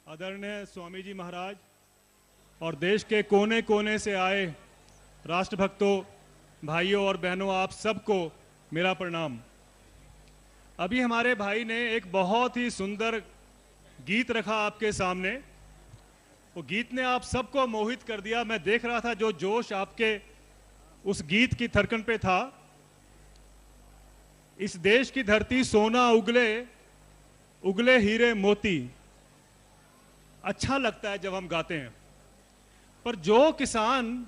आदरणीय स्वामी जी महाराज और देश के कोने कोने से आए राष्ट्रभक्तों, भाइयों और बहनों, आप सबको मेरा प्रणाम। अभी हमारे भाई ने एक बहुत ही सुंदर गीत रखा आपके सामने। वो गीत ने आप सबको मोहित कर दिया। मैं देख रहा था जो जोश आपके उस गीत की धड़कन पे था। इस देश की धरती सोना उगले उगले हीरे मोती। अच्छा लगता है जब हम गाते हैं, पर जो किसान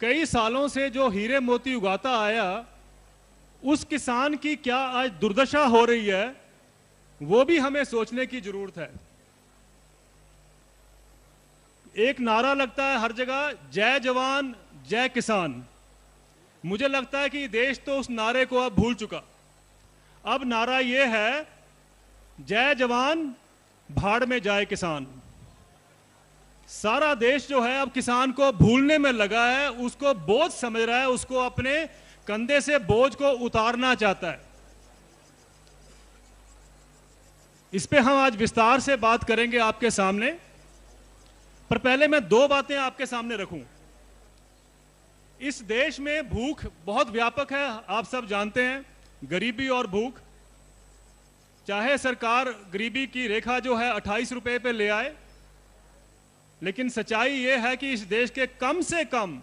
कई सालों से जो हीरे मोती उगाता आया, उस किसान की क्या आज दुर्दशा हो रही है, वो भी हमें सोचने की जरूरत है। एक नारा लगता है हर जगह, जय जवान जय किसान। मुझे लगता है कि देश तो उस नारे को अब भूल चुका। अब नारा यह है, जय जवान भाड़ में जाए किसान। सारा देश जो है अब किसान को भूलने में लगा है, उसको बोझ समझ रहा है, उसको अपने कंधे से बोझ को उतारना चाहता है। इस पे हम आज विस्तार से बात करेंगे आपके सामने, पर पहले मैं दो बातें आपके सामने रखूं। इस देश में भूख बहुत व्यापक है, आप सब जानते हैं। गरीबी और भूख, चाहे सरकार गरीबी की रेखा जो है 28 रुपए पे ले आए, लेकिन सच्चाई यह है कि इस देश के कम से कम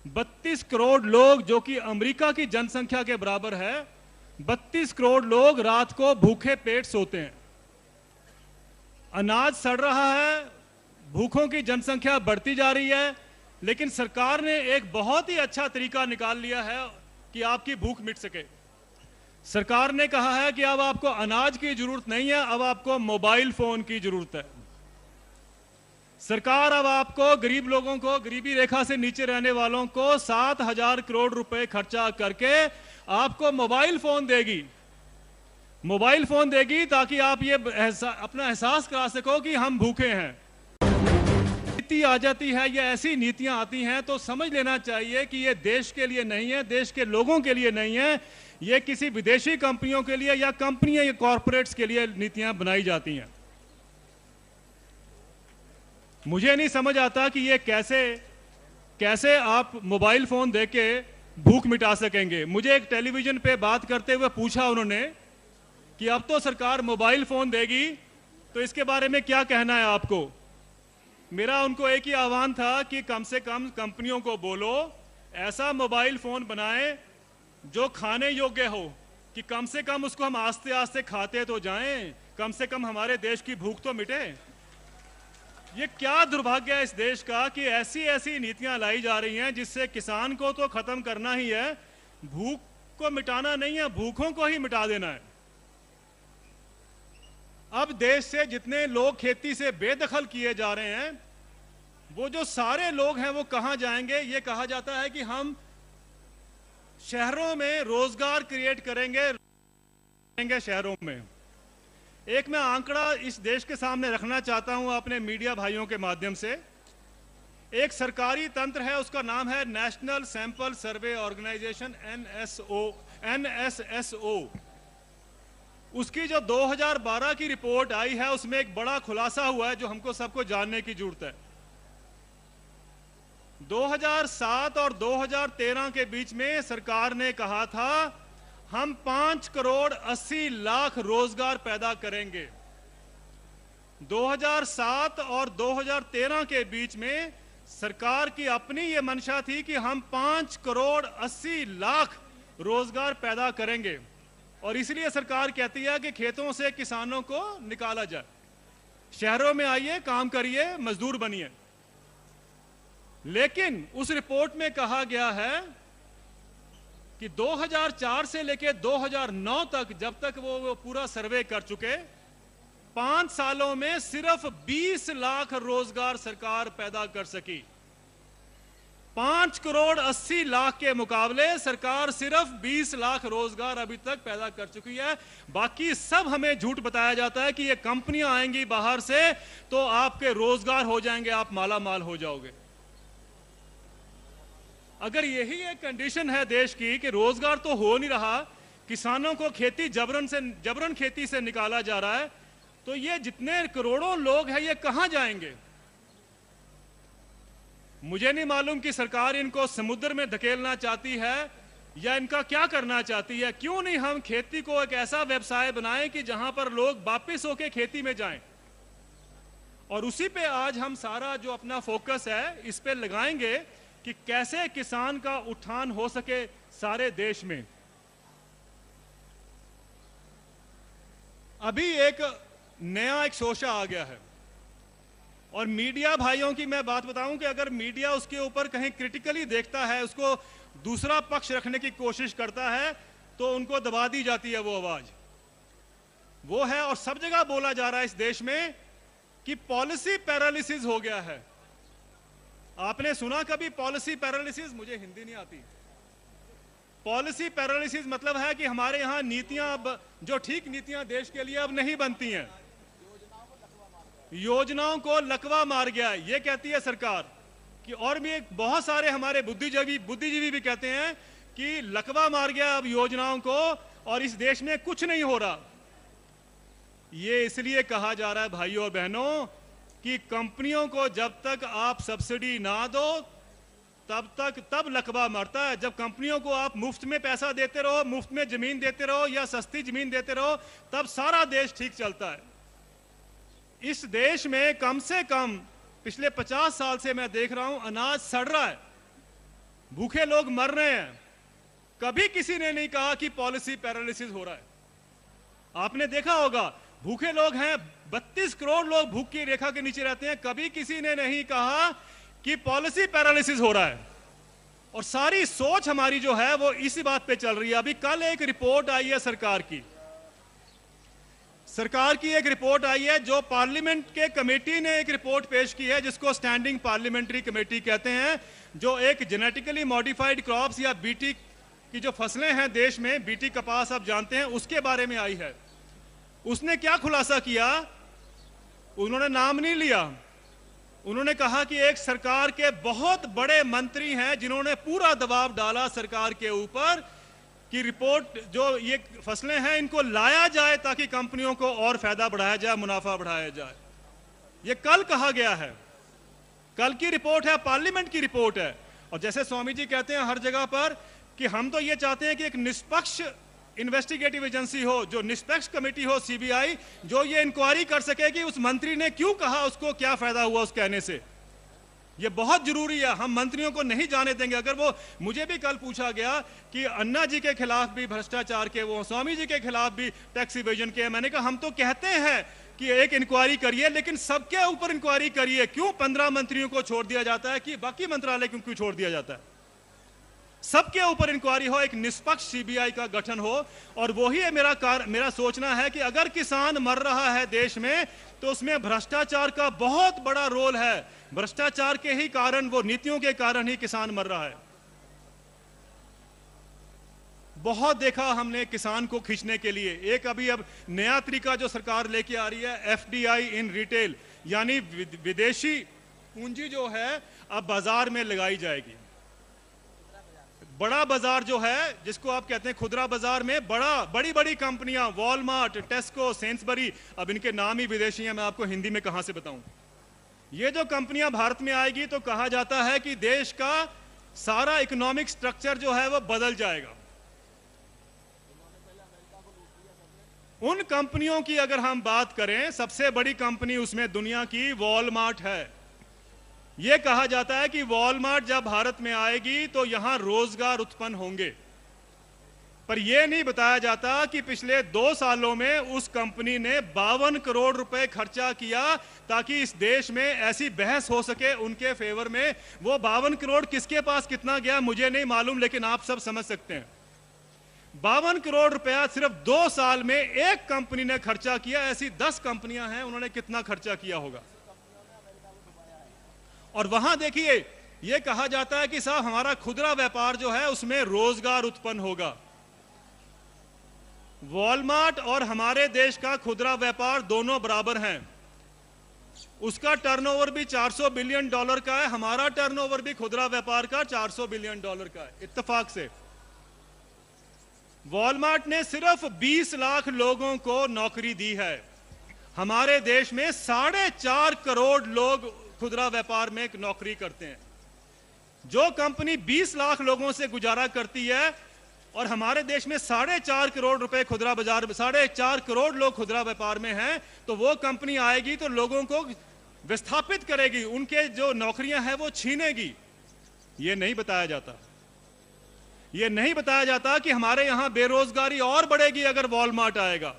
32 करोड़ लोग, जो कि अमेरिका की जनसंख्या के बराबर है, 32 करोड़ लोग रात को भूखे पेट सोते हैं। अनाज सड़ रहा है, भूखों की जनसंख्या बढ़ती जा रही है, लेकिन सरकार ने एक बहुत ही अच्छा तरीका निकाल लिया है कि आपकी भूख मिट सके। सरकार ने कहा है कि अब आपको अनाज की जरूरत नहीं है, अब आपको मोबाइल फोन की जरूरत है। सरकार अब आपको, गरीब लोगों को, गरीबी रेखा से नीचे रहने वालों को 7,000 करोड़ रुपए खर्चा करके आपको मोबाइल फोन देगी। मोबाइल फोन देगी ताकि आप ये अपना एहसास करा सको कि हम भूखे हैं। नीति आ जाती है, ये ऐसी नीतियां आती हैं तो समझ लेना चाहिए कि ये देश के लिए नहीं है, देश के लोगों के लिए नहीं है, ये किसी विदेशी कंपनियों के लिए या कंपनियां या कॉरपोरेट्स के लिए नीतियां बनाई जाती हैं। मुझे नहीं समझ आता कि ये कैसे आप मोबाइल फोन देके भूख मिटा सकेंगे। मुझे एक टेलीविजन पे बात करते हुए पूछा उन्होंने कि अब तो सरकार मोबाइल फोन देगी, तो इसके बारे में क्या कहना है आपको। मेरा उनको एक ही आह्वान था कि कम से कम कंपनियों को बोलो, ऐसा मोबाइल फोन बनाएं जो खाने योग्य हो, कि कम से कम उसको हम आस्ते आस्ते खाते तो जाएं, कम से कम हमारे देश की भूख तो मिटे। ये क्या दुर्भाग्य है इस देश का कि ऐसी ऐसी नीतियां लाई जा रही हैं जिससे किसान को तो खत्म करना ही है, भूख को मिटाना नहीं है, भूखों को ही मिटा देना है। अब देश से जितने लोग खेती से बेदखल किए जा रहे हैं, वो जो सारे लोग हैं वो कहां जाएंगे। ये कहा जाता है कि हम शहरों में रोजगार क्रिएट करेंगे शहरों में। एक मैं आंकड़ा इस देश के सामने रखना चाहता हूं अपने मीडिया भाइयों के माध्यम से। एक सरकारी तंत्र है, उसका नाम है national sample survey organisation, NSSO। उसकी जो 2012 की रिपोर्ट आई है, उसमें एक बड़ा खुलासा हुआ है जो हमको सबको जानने की जरूरत है। 2007 और 2013 के बीच में सरकार ने कहा था हम 5 करोड़ 80 लाख रोजगार पैदा करेंगे। 2007 और 2013 के बीच में सरकार की अपनी ये मंशा थी कि हम 5 करोड़ 80 लाख रोजगार पैदा करेंगे, और इसलिए सरकार कहती है कि खेतों से किसानों को निकाला जाए, शहरों में आइए, काम करिए, मजदूर बनिए। लेकिन उस रिपोर्ट में कहा गया है कि 2004 से लेकर 2009 तक, जब तक वो पूरा सर्वे कर चुके, 5 सालों में सिर्फ 20 लाख रोजगार सरकार पैदा कर सकी। 5 करोड़ 80 लाख के मुकाबले सरकार सिर्फ 20 लाख रोजगार अभी तक पैदा कर चुकी है। बाकी सब हमें झूठ बताया जाता है कि ये कंपनियां आएंगी बाहर से तो आपके रोजगार हो जाएंगे, आप माला माल हो जाओगे। अगर यही एक कंडीशन है देश की कि रोजगार तो हो नहीं रहा, किसानों को खेती जबरन खेती से निकाला जा रहा है, तो ये जितने करोड़ों लोग हैं ये कहां जाएंगे? मुझे नहीं मालूम कि सरकार इनको समुद्र में धकेलना चाहती है या इनका क्या करना चाहती है। क्यों नहीं हम खेती को एक ऐसा व्यवसाय बनाएं कि जहां पर लोग वापस होके खेती में जाएं, और उसी पे आज हम सारा जो अपना फोकस है इस पे लगाएंगे कि कैसे किसान का उत्थान हो सके सारे देश में। अभी एक नया शोषा आ गया है, और मीडिया भाइयों की मैं बात बताऊं कि अगर मीडिया उसके ऊपर कहीं क्रिटिकली देखता है, उसको दूसरा पक्ष रखने की कोशिश करता है, तो उनको दबा दी जाती है वो आवाज। वो है, और सब जगह बोला जा रहा है इस देश में कि पॉलिसी पैरालिसिस हो गया है। आपने सुना कभी पॉलिसी पैरालिसिस? मुझे हिंदी नहीं आती। पॉलिसी पैरालिसिस मतलब है कि हमारे यहां नीतियां अब जो ठीक नीतियां देश के लिए अब नहीं बनती हैं, योजनाओं को लकवा मार गया है, ये कहती है सरकार कि। और भी बहुत सारे हमारे बुद्धिजीवी भी कहते हैं कि लकवा मार गया अब योजनाओं को, और इस देश में कुछ नहीं हो रहा। ये इसलिए कहा जा रहा है भाइयों और बहनों कि कंपनियों को जब तक आप सब्सिडी ना दो तब लकवा मरता है। जब कंपनियों को आप मुफ्त में पैसा देते रहो, मुफ्त में जमीन देते रहो या सस्ती जमीन देते रहो, तब सारा देश ठीक चलता है। इस देश में कम से कम पिछले 50 साल से मैं देख रहा हूं अनाज सड़ रहा है, भूखे लोग मर रहे हैं। कभी किसी ने नहीं कहा कि पॉलिसी पैरालिसिस हो रहा है। आपने देखा होगा भूखे लोग हैं, 32 करोड़ लोग भूख की रेखा के नीचे रहते हैं, कभी किसी ने नहीं कहा कि पॉलिसी पैरालिसिस हो रहा है। और सारी सोच हमारी जो है वो इसी बात पे चल रही है। अभी कल एक रिपोर्ट आई है सरकार की एक रिपोर्ट आई है, जो पार्लियामेंट के कमेटी ने एक रिपोर्ट पेश की है, जिसको स्टैंडिंग पार्लियामेंट्री कमेटी कहते हैं, जो एक जेनेटिकली मॉडिफाइड क्रॉप्स या बीटी की जो फसलें हैं देश में, बीटी कपास आप जानते हैं, उसके बारे में आई है। उसने क्या खुलासा किया? उन्होंने नाम नहीं लिया। उन्होंने कहा कि एक सरकार के बहुत बड़े मंत्री हैं जिन्होंने पूरा दबाव डाला सरकार के ऊपर कि रिपोर्ट जो ये फसलें हैं इनको लाया जाए ताकि कंपनियों को और फायदा बढ़ाया जाए, मुनाफा बढ़ाया जाए। ये कल कहा गया है, कल की रिपोर्ट है, पार्लियामेंट की रिपोर्ट है। और जैसे स्वामी जी कहते हैं हर जगह पर कि हम तो ये चाहते हैं कि एक निष्पक्ष इन्वेस्टिगेटिव एजेंसी हो, जो निष्पक्ष कमेटी हो, सीबीआई, जो ये इंक्वायरी कर सके कि उस मंत्री ने क्यों कहा, उसको क्या फायदा हुआ उस कहने से। ये बहुत जरूरी है, हम मंत्रियों को नहीं जाने देंगे। अगर वो, मुझे भी कल पूछा गया कि अन्ना जी के खिलाफ भी भ्रष्टाचार के, वो स्वामी जी के खिलाफ भी टैक्स इवेजन के, मैंने कहा हम तो कहते हैं कि एक इंक्वायरी करिए, लेकिन सबके ऊपर इंक्वायरी करिए। क्यों 15 मंत्रियों को छोड़ दिया जाता है, कि बाकी मंत्रालय क्यों छोड़ दिया जाता है? सबके ऊपर इंक्वायरी हो, एक निष्पक्ष सीबीआई का गठन हो। और वही है मेरा सोचना है कि अगर किसान मर रहा है देश में, तो उसमें भ्रष्टाचार का बहुत बड़ा रोल है। भ्रष्टाचार के ही कारण, वो नीतियों के कारण ही किसान मर रहा है। बहुत देखा हमने किसान को खींचने के लिए। एक अभी अब नया तरीका जो सरकार लेके आ रही है, एफडीआई इन रिटेल, यानी विदेशी पूंजी जो है अब बाजार में लगाई जाएगी। बड़ा बाजार जो है, जिसको आप कहते हैं खुदरा बाजार में, बड़ी बड़ी कंपनियां, वॉलमार्ट, टेस्को, सेंसबरी, अब इनके नाम ही विदेशी हैं, मैं आपको हिंदी में कहां से बताऊं। ये जो कंपनियां भारत में आएगी तो कहा जाता है कि देश का सारा इकोनॉमिक स्ट्रक्चर जो है वो बदल जाएगा। उन कंपनियों की अगर हम बात करें, सबसे बड़ी कंपनी उसमें दुनिया की वॉलमार्ट है। यह कहा जाता है कि वॉलमार्ट जब भारत में आएगी तो यहां रोजगार उत्पन्न होंगे, पर यह नहीं बताया जाता कि पिछले 2 सालों में उस कंपनी ने 52 करोड़ रुपए खर्चा किया ताकि इस देश में ऐसी बहस हो सके उनके फेवर में। वो 52 करोड़ किसके पास कितना गया मुझे नहीं मालूम, लेकिन आप सब समझ सकते हैं। 52 करोड़ रुपया सिर्फ 2 साल में एक कंपनी ने खर्चा किया। ऐसी 10 कंपनियां हैं, उन्होंने कितना खर्चा किया होगा। और वहां देखिए, यह कहा जाता है कि साहब हमारा खुदरा व्यापार जो है उसमें रोजगार उत्पन्न होगा। वॉलमार्ट और हमारे देश का खुदरा व्यापार दोनों बराबर हैं। उसका टर्नओवर भी $400 बिलियन का है, हमारा टर्नओवर भी खुदरा व्यापार का $400 बिलियन का है, इत्तेफाक से। वॉलमार्ट ने सिर्फ 20 लाख लोगों को नौकरी दी है। हमारे देश में 4.5 करोड़ लोग खुदरा व्यापार में नौकरी करते हैं। जो कंपनी 20 लाख लोगों से गुजारा करती है और हमारे देश में 4.5 करोड़ रुपए खुदरा बाजार, 4.5 करोड़ लोग खुदरा व्यापार में हैं, तो वो कंपनी आएगी तो लोगों को विस्थापित करेगी, उनके जो नौकरियां हैं वो छीनेगी। ये नहीं बताया जाता। ये नहीं बताया जाता कि हमारे यहां बेरोजगारी और बढ़ेगी अगर वॉलमार्ट आएगा।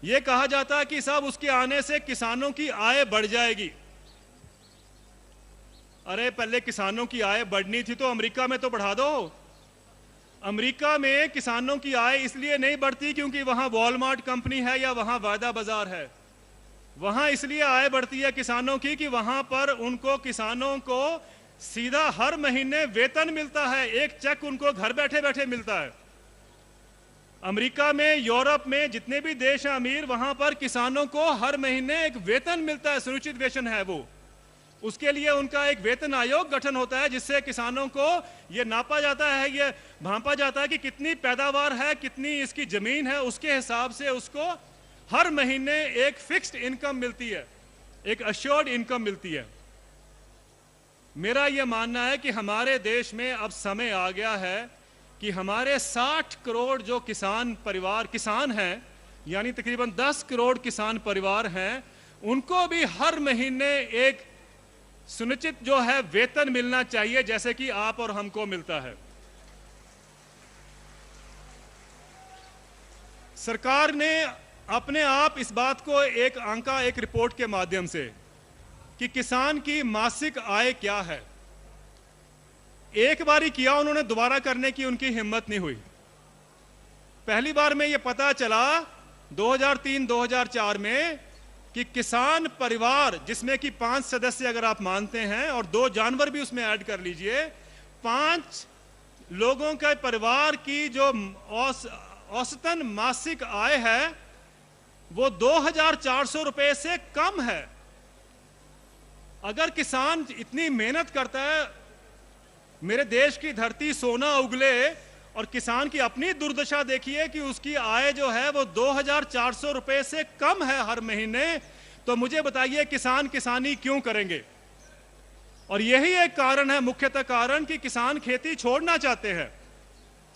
ये कहा जाता है कि साहब उसके आने से किसानों की आय बढ़ जाएगी। अरे पहले किसानों की आय बढ़नी थी तो अमेरिका में तो बढ़ा दो। अमेरिका में किसानों की आय इसलिए नहीं बढ़ती क्योंकि वहां वॉलमार्ट कंपनी है या वहां वायदा बाजार है। वहां इसलिए आय बढ़ती है किसानों की कि वहां पर उनको, किसानों को सीधा हर महीने वेतन मिलता है, एक चेक उनको घर बैठे बैठे मिलता है। अमेरिका में, यूरोप में जितने भी देश हैं अमीर, वहां पर किसानों को हर महीने एक वेतन मिलता है, सुनिश्चित वेतन है वो। उसके लिए उनका एक वेतन आयोग गठन होता है जिससे किसानों को ये नापा जाता है, ये भांपा जाता है कि कितनी पैदावार है, कितनी इसकी जमीन है, उसके हिसाब से उसको हर महीने एक फिक्स्ड इनकम मिलती है, एक अश्योर्ड इनकम मिलती है। मेरा यह मानना है कि हमारे देश में अब समय आ गया है कि हमारे 60 करोड़ जो किसान हैं, यानी तकरीबन 10 करोड़ किसान परिवार हैं, उनको भी हर महीने एक सुनिश्चित जो है वेतन मिलना चाहिए, जैसे कि आप और हमको मिलता है। सरकार ने अपने आप इस बात को एक आंका, एक रिपोर्ट के माध्यम से, कि किसान की मासिक आय क्या है, एक बार ही किया उन्होंने, दोबारा करने की उनकी हिम्मत नहीं हुई। पहली बार में यह पता चला 2003-2004 में कि किसान परिवार, जिसमें कि 5 सदस्य अगर आप मानते हैं और 2 जानवर भी उसमें ऐड कर लीजिए, 5 लोगों के परिवार की जो औसतन मासिक आय है वो 2,400 रुपए से कम है। अगर किसान इतनी मेहनत करता है, मेरे देश की धरती सोना उगले, और किसान की अपनी दुर्दशा देखिए कि उसकी आय जो है वो 2,400 रुपए से कम है हर महीने, तो मुझे बताइए किसान किसानी क्यों करेंगे? और यही एक कारण है, मुख्यतः कारण, कि किसान खेती छोड़ना चाहते हैं।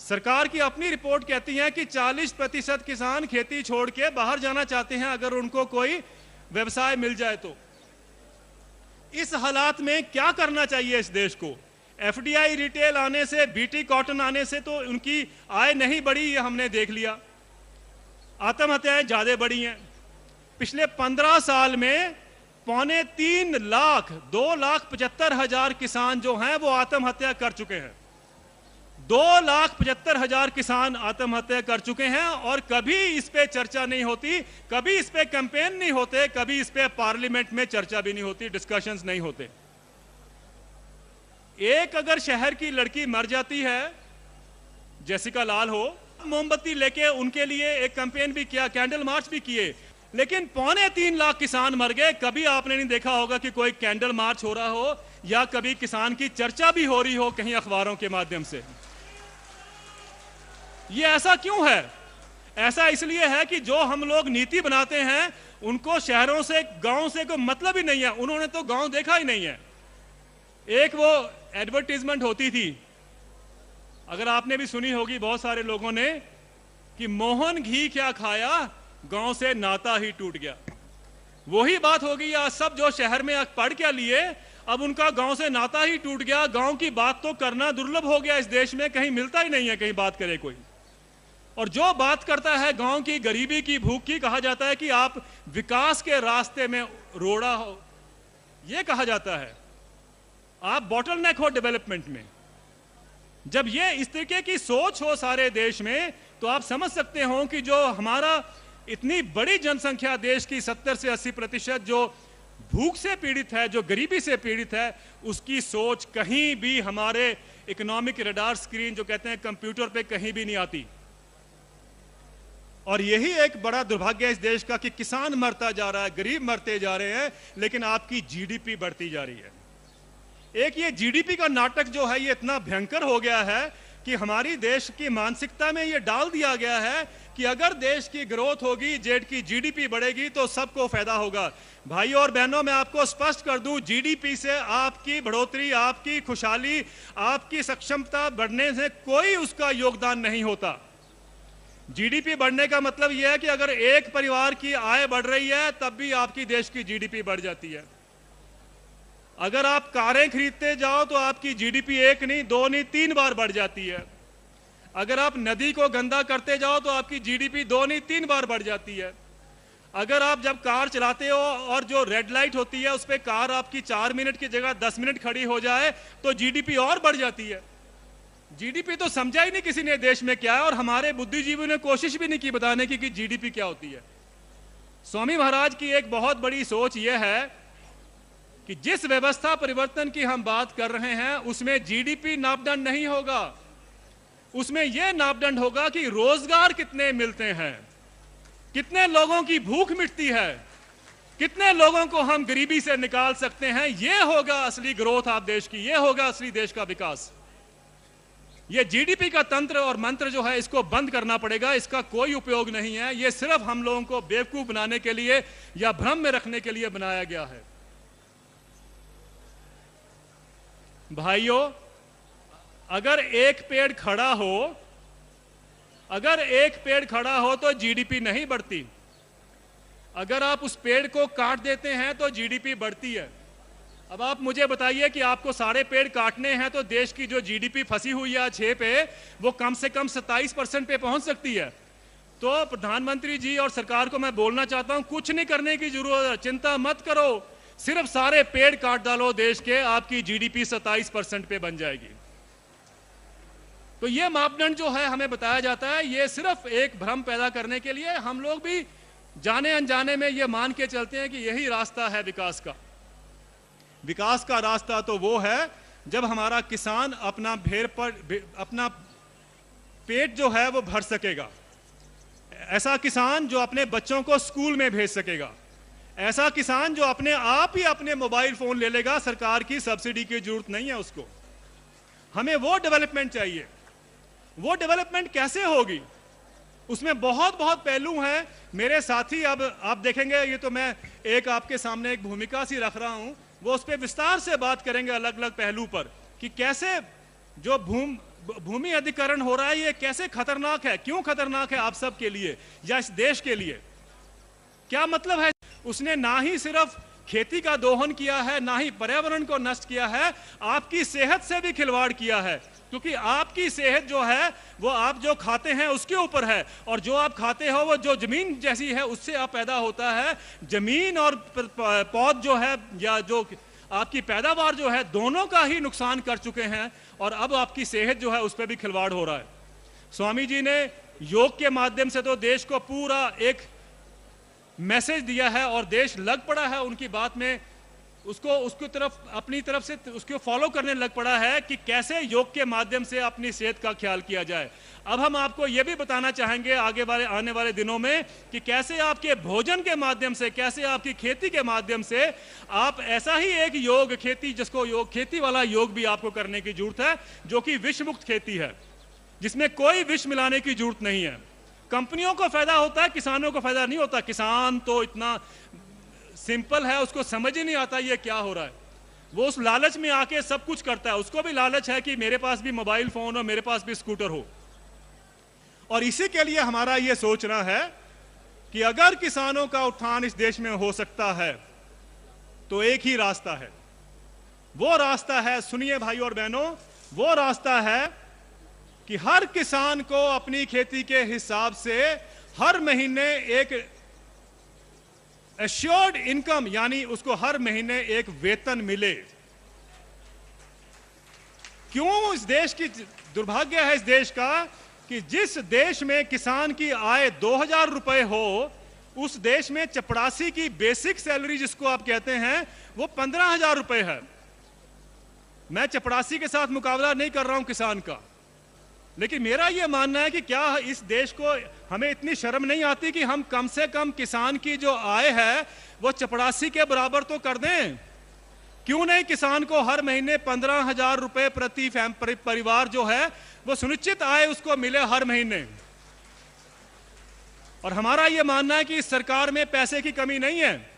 सरकार की अपनी रिपोर्ट कहती है कि 40% किसान खेती छोड़ के बाहर जाना चाहते हैं अगर उनको कोई व्यवसाय मिल जाए तो। इस हालात में क्या करना चाहिए इस देश को? एफडीआई रिटेल आने से, बीटी कॉटन आने से तो उनकी आय नहीं बढ़ी, ये हमने देख लिया। आत्महत्याएं ज्यादा बढ़ी हैं। पिछले 15 साल में 2.25 लाख, 2,75,000 किसान जो हैं वो आत्महत्या कर चुके हैं। 2,75,000 किसान आत्महत्या कर चुके हैं और कभी इस पे चर्चा नहीं होती, कभी इस पे कैंपेन नहीं होते, कभी इस पे पार्लियामेंट में चर्चा भी नहीं होती, डिस्कशंस नहीं होते। एक अगर शहर की लड़की मर जाती है, जेसिका लाल हो, मोमबत्ती लेके उनके लिए एक कैंपेन भी किया, कैंडल मार्च भी किए, लेकिन 3.25 लाख किसान मर गए। कभी आपने नहीं देखा होगा कि कोई कैंडल मार्च हो रहा हो या कभी किसान की चर्चा भी हो रही हो कहीं अखबारों के माध्यम से। ये ऐसा क्यों है? ऐसा इसलिए है कि जो हम लोग नीति बनाते हैं उनको शहरों से, गांव से कोई मतलब ही नहीं है। उन्होंने तो गांव देखा ही नहीं है। एक वो एडवर्टीजमेंट होती थी, अगर आपने भी सुनी होगी बहुत सारे लोगों ने, कि मोहन घी क्या खाया, गांव से नाता ही टूट गया। वही बात होगी आज सब जो शहर में पढ़ क्या लिए, अब उनका गांव से नाता ही टूट गया। गांव की बात तो करना दुर्लभ हो गया इस देश में, कहीं मिलता ही नहीं है, कहीं बात करे कोई। और जो बात करता है गांव की गरीबी की, भूख की, कहा जाता है कि आप विकास के रास्ते में रोड़ा हो, यह कहा जाता है। आप बॉटलनेक हो डेवलपमेंट में। जब ये इस तरीके की सोच हो सारे देश में, तो आप समझ सकते हो कि जो हमारा इतनी बड़ी जनसंख्या देश की 70 से 80% जो भूख से पीड़ित है, जो गरीबी से पीड़ित है, उसकी सोच कहीं भी हमारे इकोनॉमिक रडार स्क्रीन जो कहते हैं कंप्यूटर पे कहीं भी नहीं आती। और यही एक बड़ा दुर्भाग्य है इस देश का कि किसान मरता जा रहा है, गरीब मरते जा रहे हैं, लेकिन आपकी जीडीपी बढ़ती जा रही है। एक ये जीडीपी का नाटक जो है ये इतना भयंकर हो गया है कि हमारी देश की मानसिकता में ये डाल दिया गया है कि अगर देश की ग्रोथ होगी, जेड की जीडीपी बढ़ेगी तो सबको फायदा होगा। भाई और बहनों, मैं आपको स्पष्ट कर दूं, जीडीपी से आपकी बढ़ोतरी, आपकी खुशहाली, आपकी सक्षमता बढ़ने से कोई उसका योगदान नहीं होता। जीडीपी बढ़ने का मतलब यह है कि अगर एक परिवार की आय बढ़ रही है तब भी आपकी देश की जीडीपी बढ़ जाती है। अगर आप कारें खरीदते जाओ तो आपकी जीडीपी 1 नहीं, 2 नहीं, 3 बार बढ़ जाती है। अगर आप नदी को गंदा करते जाओ तो आपकी जीडीपी 2 नहीं, 3 बार बढ़ जाती है। अगर आप जब कार चलाते हो और जो रेड लाइट होती है उस पर कार आपकी 4 मिनट की जगह 10 मिनट खड़ी हो जाए तो जीडीपी और बढ़ जाती है। जीडीपी तो समझा ही नहीं किसी ने देश में क्या है, और हमारे बुद्धिजीवियों ने कोशिश भी नहीं की बताने की कि जीडीपी क्या होती है। स्वामी महाराज की एक बहुत बड़ी सोच यह है कि जिस व्यवस्था परिवर्तन की हम बात कर रहे हैं उसमें जीडीपी मापदंड नहीं होगा, उसमें यह मापदंड होगा कि रोजगार कितने मिलते हैं, कितने लोगों की भूख मिटती है, कितने लोगों को हम गरीबी से निकाल सकते हैं। यह होगा असली ग्रोथ आप देश की, यह होगा असली देश का विकास। यह जीडीपी का तंत्र और मंत्र जो है इसको बंद करना पड़ेगा, इसका कोई उपयोग नहीं है। यह सिर्फ हम लोगों को बेवकूफ बनाने के लिए या भ्रम में रखने के लिए बनाया गया है। भाइयों, अगर एक पेड़ खड़ा हो तो जीडीपी नहीं बढ़ती। अगर आप उस पेड़ को काट देते हैं तो जीडीपी बढ़ती है। अब आप मुझे बताइए कि आपको सारे पेड़ काटने हैं तो देश की जो जीडीपी फंसी हुई है 6 पे, वो कम से कम 27% पे पहुंच सकती है। तो प्रधानमंत्री जी और सरकार को मैं बोलना चाहता हूं, कुछ नहीं करने की जरूरत है, चिंता मत करो, सिर्फ सारे पेड़ काट डालो देश के, आपकी जीडीपी 27% पे बन जाएगी। तो ये मापदंड जो है हमें बताया जाता है, ये सिर्फ एक भ्रम पैदा करने के लिए। हम लोग भी जाने अनजाने में ये मान के चलते हैं कि यही रास्ता है विकास का। विकास का रास्ता तो वो है जब हमारा किसान अपना अपना पेट जो है वो भर सकेगा, ऐसा किसान जो अपने बच्चों को स्कूल में भेज सकेगा, ऐसा किसान जो अपने आप ही अपने मोबाइल फोन ले लेगा, सरकार की सब्सिडी की जरूरत नहीं है उसको। हमें वो डेवलपमेंट चाहिए। वो डेवलपमेंट कैसे होगी, उसमें बहुत बहुत पहलू हैं मेरे साथी। अब आप देखेंगे, ये तो मैं एक आपके सामने एक भूमिका सी रख रहा हूं, वो उस पर विस्तार से बात करेंगे अलग अलग पहलू पर कि कैसे जो भूमि अधिग्रहण हो रहा है ये कैसे खतरनाक है, क्यों खतरनाक है आप सब के लिए या इस देश के लिए, क्या मतलब है। उसने ना ही सिर्फ खेती का दोहन किया है, ना ही पर्यावरण को नष्ट किया है, आपकी सेहत से भी खिलवाड़ किया है। क्योंकि आपकी सेहत जो है वो आप जो खाते हैं उसके ऊपर है, और जो आप खाते हो वो जो जमीन जैसी है उससे आप पैदा होता है। जमीन और पौध जो है या जो आपकी पैदावार जो है, दोनों का ही नुकसान कर चुके हैं, और अब आपकी सेहत जो है उस पर भी खिलवाड़ हो रहा है। स्वामी जी ने योग के माध्यम से तो देश को पूरा एक मैसेज दिया है, और देश लग पड़ा है उनकी बात में, उसको तरफ अपनी तरफ से उसको फॉलो करने लग पड़ा है कि कैसे योग के माध्यम से अपनी सेहत का ख्याल किया जाए। अब हम आपको यह भी बताना चाहेंगे आने वाले दिनों में कि कैसे आपके भोजन के माध्यम से, कैसे आपकी खेती के माध्यम से आप ऐसा ही एक योग खेती वाला योग भी आपको करने की जरूरत है, जो कि विष मुक्त खेती है, जिसमें कोई विष मिलाने की जरूरत नहीं है। कंपनियों को फायदा होता है, किसानों को फायदा नहीं होता। किसान तो इतना सिंपल है, उसको समझ ही नहीं आता ये क्या हो रहा है। वो उस लालच में आके सब कुछ करता है। उसको भी लालच है कि मेरे पास भी मोबाइल फोन हो, मेरे पास भी स्कूटर हो। और इसी के लिए हमारा ये सोचना है कि अगर किसानों का उत्थान इस देश में हो सकता है तो एक ही रास्ता है। वो रास्ता है, सुनिए भाई और बहनों, वो रास्ता है कि हर किसान को अपनी खेती के हिसाब से हर महीने एक एश्योर्ड इनकम, यानी उसको हर महीने एक वेतन मिले। क्यों इस देश की दुर्भाग्य है इस देश का कि जिस देश में किसान की आय 2000 रुपए हो, उस देश में चपरासी की बेसिक सैलरी जिसको आप कहते हैं वो 15,000 रुपए है। मैं चपरासी के साथ मुकाबला नहीं कर रहा हूं किसान का, लेकिन मेरा यह मानना है कि क्या इस देश को हमें इतनी शर्म नहीं आती कि हम कम से कम किसान की जो आय है वो चपरासी के बराबर तो कर दें। क्यों नहीं किसान को हर महीने 15,000 रुपए प्रति परिवार जो है वो सुनिश्चित आय उसको मिले हर महीने। और हमारा ये मानना है कि इस सरकार में पैसे की कमी नहीं है।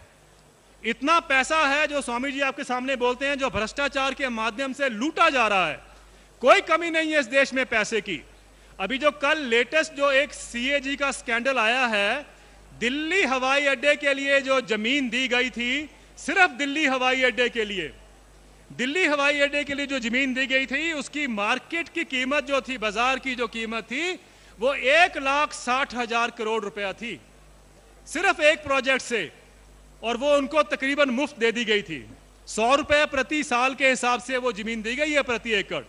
इतना पैसा है जो स्वामी जी आपके सामने बोलते हैं, जो भ्रष्टाचार के माध्यम से लूटा जा रहा है। कोई कमी नहीं है इस देश में पैसे की। अभी जो कल लेटेस्ट जो एक सीएजी का स्कैंडल आया है, दिल्ली हवाई अड्डे के लिए जो जमीन दी गई थी, सिर्फ दिल्ली हवाई अड्डे के लिए, दिल्ली हवाई अड्डे के लिए जो जमीन दी गई थी, उसकी मार्केट की कीमत जो थी, बाजार की जो कीमत थी, वो 1,60,000 करोड़ रुपया थी, सिर्फ एक प्रोजेक्ट से। और वो उनको तकरीबन मुफ्त दे दी गई थी। 100 रुपए प्रति साल के हिसाब से वो जमीन दी गई है प्रति एकड़।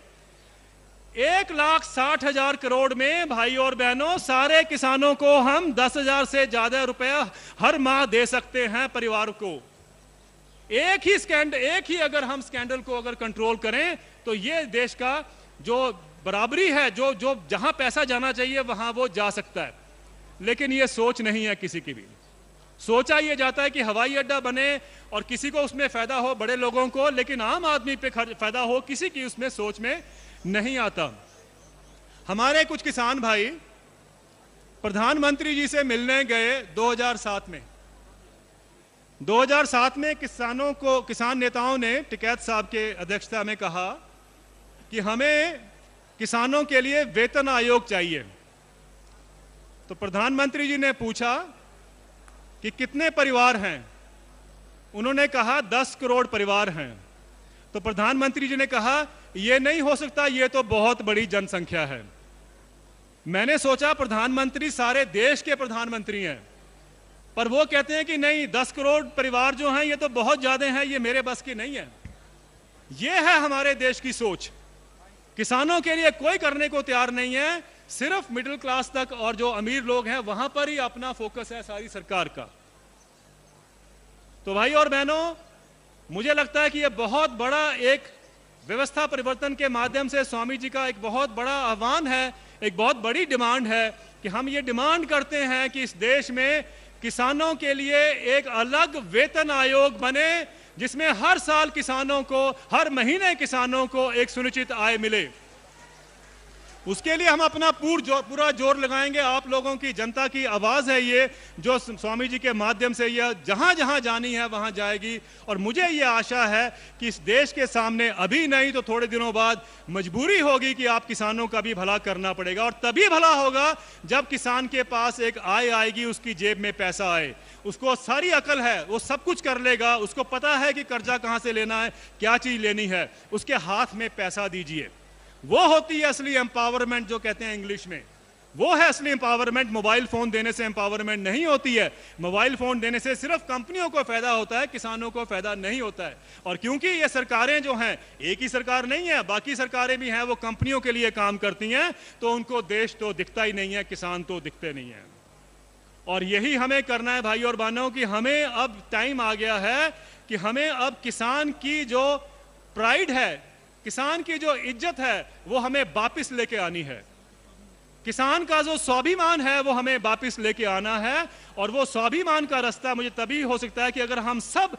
1,60,000 करोड़ में भाई और बहनों, सारे किसानों को हम 10,000 से ज्यादा रुपया हर माह दे सकते हैं परिवार को। एक ही अगर हम स्कैंडल को अगर कंट्रोल करें तो ये देश का जो बराबरी है, जो जहां पैसा जाना चाहिए वहां वो जा सकता है। लेकिन ये सोच नहीं है किसी की भी। सोचा ये जाता है कि हवाई अड्डा बने और किसी को उसमें फायदा हो, बड़े लोगों को, लेकिन आम आदमी पे फायदा हो, किसी की उसमें सोच में नहीं आता। हमारे कुछ किसान भाई प्रधानमंत्री जी से मिलने गए 2007 में। 2007 में किसान नेताओं ने टिकैत साहब के अध्यक्षता में कहा कि हमें किसानों के लिए वेतन आयोग चाहिए। तो प्रधानमंत्री जी ने पूछा कि कितने परिवार हैं? उन्होंने कहा 10 करोड़ परिवार हैं। तो प्रधानमंत्री जी ने कहा यह नहीं हो सकता, यह तो बहुत बड़ी जनसंख्या है। मैंने सोचा प्रधानमंत्री सारे देश के प्रधानमंत्री हैं, पर वो कहते हैं कि नहीं, 10 करोड़ परिवार जो हैं ये तो बहुत ज्यादा हैं, ये मेरे बस की नहीं है। ये है हमारे देश की सोच। किसानों के लिए कोई करने को तैयार नहीं है, सिर्फ मिडिल क्लास तक और जो अमीर लोग हैं वहां पर ही अपना फोकस है सारी सरकार का। तो भाई और बहनों, मुझे लगता है कि यह बहुत बड़ा एक व्यवस्था परिवर्तन के माध्यम से स्वामी जी का एक बहुत बड़ा आह्वान है, एक बहुत बड़ी डिमांड है कि हम ये डिमांड करते हैं कि इस देश में किसानों के लिए एक अलग वेतन आयोग बने, जिसमें हर साल किसानों को, हर महीने किसानों को एक सुनिश्चित आय मिले। उसके लिए हम अपना पूरा जोर लगाएंगे। आप लोगों की, जनता की आवाज है ये, जो स्वामी जी के माध्यम से यह जहां जहां जानी है वहां जाएगी। और मुझे यह आशा है कि इस देश के सामने अभी नहीं तो थोड़े दिनों बाद मजबूरी होगी कि आप किसानों का भी भला करना पड़ेगा। और तभी भला होगा जब किसान के पास एक आय आएगी, उसकी जेब में पैसा आए। उसको सारी अकल है, वो सब कुछ कर लेगा, उसको पता है कि कर्जा कहां से लेना है, क्या चीज लेनी है, उसके हाथ में पैसा दीजिए। वो होती है असली एम्पावरमेंट, जो कहते हैं इंग्लिश में। वो है असली एम्पावरमेंट। मोबाइल फोन देने से एम्पावरमेंट नहीं होती है। मोबाइल फोन देने से सिर्फ कंपनियों को फायदा होता है, किसानों को फायदा नहीं होता है। और क्योंकि ये सरकारें जो हैं, एक ही सरकार नहीं है, बाकी सरकारें भी हैं, वो कंपनियों के लिए काम करती हैं, तो उनको देश तो दिखता ही नहीं है, किसान तो दिखते नहीं है। और यही हमें करना है भाई और बहनों, कि हमें अब टाइम आ गया है कि हमें अब किसान की जो प्राइड है, किसान की जो इज्जत है, वो हमें वापस लेके आनी है। किसान का जो स्वाभिमान है वो हमें वापस लेके आना है। और वो स्वाभिमान का रास्ता मुझे तभी हो सकता है कि अगर हम सब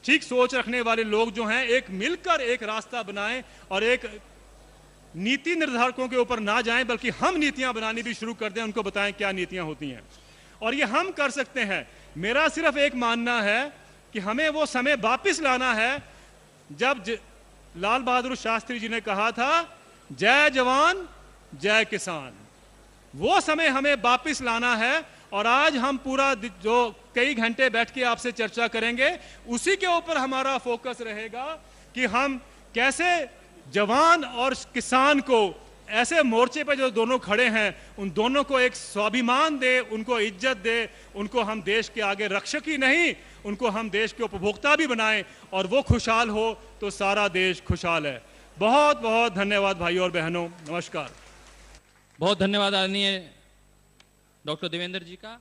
ठीक सोच रखने वाले लोग जो हैं, एक मिलकर एक रास्ता बनाएं और एक नीति निर्धारकों के ऊपर ना जाएं, बल्कि हम नीतियां बनानी भी शुरू कर दें, उनको बताएं क्या नीतियां होती हैं। और ये हम कर सकते हैं। मेरा सिर्फ एक मानना है कि हमें वो समय वापस लाना है जब लाल बहादुर शास्त्री जी ने कहा था, जय जवान जय किसान। वो समय हमें वापस लाना है। और आज हम पूरा जो कई घंटे बैठ के आपसे चर्चा करेंगे, उसी के ऊपर हमारा फोकस रहेगा कि हम कैसे जवान और किसान को, ऐसे मोर्चे पे जो दोनों खड़े हैं, उन दोनों को एक स्वाभिमान दे, उनको इज्जत दे, उनको हम देश के आगे रक्षक ही नहीं, उनको हम देश के उपभोक्ता भी बनाएं। और वो खुशहाल हो तो सारा देश खुशहाल है। बहुत बहुत धन्यवाद भाई और बहनों, नमस्कार। बहुत धन्यवाद आदरणीय डॉक्टर देवेंद्र जी का।